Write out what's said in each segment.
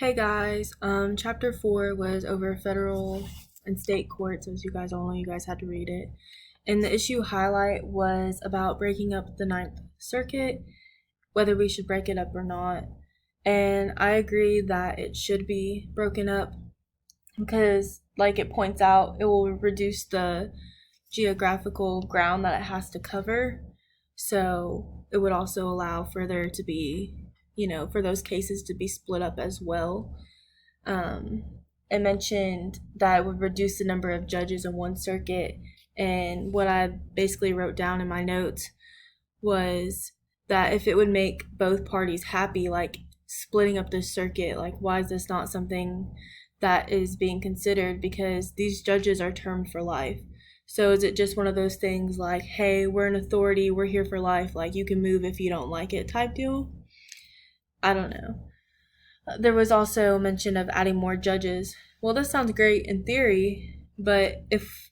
Hey guys, chapter 4 was over federal and state courts, as you guys all know, you guys had to read it. And the issue highlight was about breaking up the Ninth Circuit, whether we should break it up or not. And I agree that it should be broken up because, like it points out, it will reduce the geographical ground that it has to cover. So it would also allow for there to be, for those cases to be split up as well. Um, it mentioned that it would reduce the number of judges in one circuit. And what I basically wrote down in my notes was that if it would make both parties happy, like splitting up the circuit, like why is this not something that is being considered? Because these judges are termed for life. So is it just one of those things like, hey, we're an authority, we're here for life, like you can move if you don't like it type deal? I don't know. There was also mention of adding more judges. Well, this sounds great in theory, but if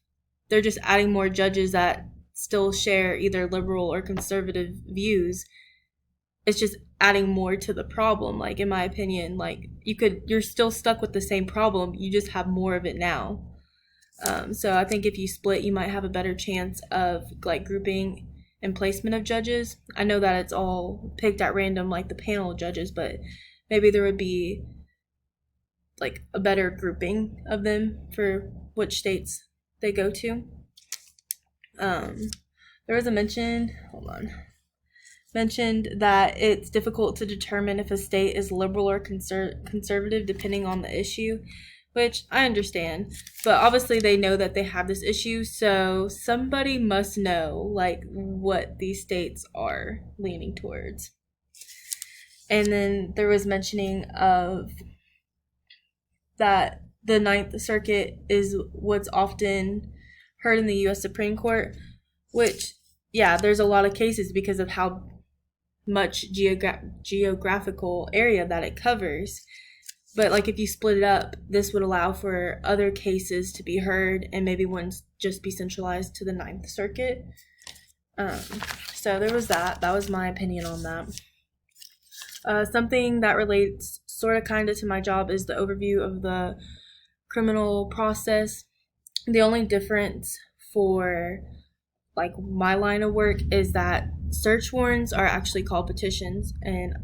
they're just adding more judges that still share either liberal or conservative views, it's just adding more to the problem. Like in my opinion, like you're still stuck with the same problem, you just have more of it now. So I think if you split, you might have a better chance of like grouping and placement of judges. I know that it's all picked at random, like the panel of judges, but maybe there would be like a better grouping of them for which states they go to. There was a mention, mentioned that it's difficult to determine if a state is liberal or conservative depending on the issue, which I understand, but obviously they know that they have this issue, so somebody must know like what these states are leaning towards. And then there was mentioning of that the Ninth Circuit is what's often heard in the U.S. Supreme Court, which, yeah, there's a lot of cases because of how much geographical area that it covers. But like if you split it up, this would allow for other cases to be heard and maybe ones just be centralized to the Ninth Circuit. So there was that. That was my opinion on that. Something that relates sort of kind of to my job is the overview of the criminal process. The only difference for like my line of work is that search warrants are actually called petitions, and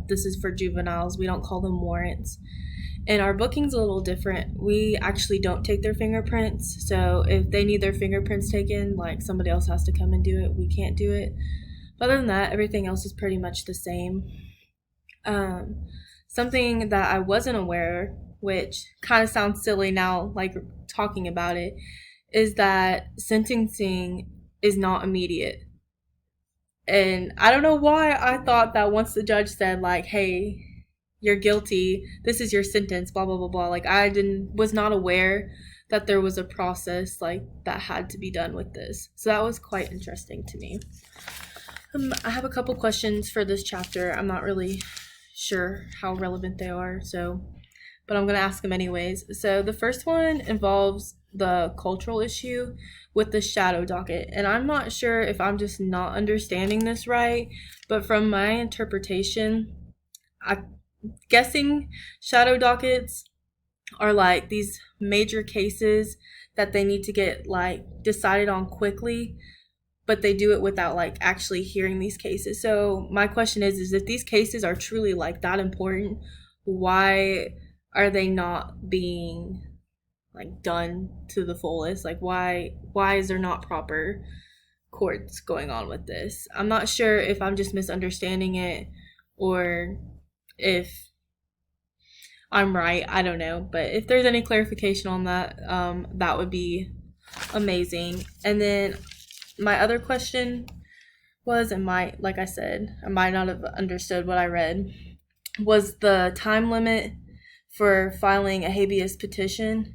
this is for juveniles. We don't call them warrants. And our booking's a little different. We actually don't take their fingerprints. So if they need their fingerprints taken, like somebody else has to come and do it. We can't do it. But other than that, everything else is pretty much the same. Something that I wasn't aware, which kind of sounds silly now, like talking about it, is that sentencing is not immediate. And I don't know why I thought that once the judge said like, hey, you're guilty, this is your sentence, blah blah blah blah, like I was not aware that there was a process like that had to be done with this. So that was quite interesting to me. I have a couple questions for this chapter. I'm not really sure how relevant they are, but I'm going to ask them anyways. So the first one involves the cultural issue with the shadow docket. And I'm not sure if I'm just not understanding this right, but from my interpretation, I'm guessing shadow dockets are like these major cases that they need to get like decided on quickly, but they do it without like actually hearing these cases. So my question is if these cases are truly like that important, why are they not being like done to the fullest? Like why is there not proper courts going on with this? I'm not sure if I'm just misunderstanding it or if I'm right. I don't know, but if there's any clarification on that, that would be amazing. And then my other question was, like I said, I might not have understood what I read, was the time limit for filing a habeas petition.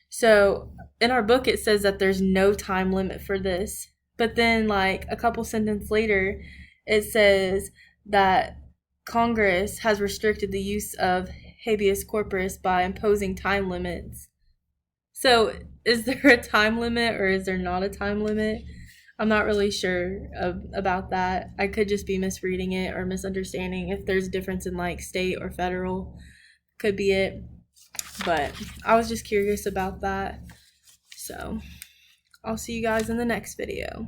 So in our book, it says that there's no time limit for this. But then like a couple sentences later, it says that Congress has restricted the use of habeas corpus by imposing time limits. So is there a time limit or is there not a time limit? I'm not really sure about that. I could just be misreading it or misunderstanding if there's a difference in like state or federal, could be it. But I was just curious about that. So I'll see you guys in the next video.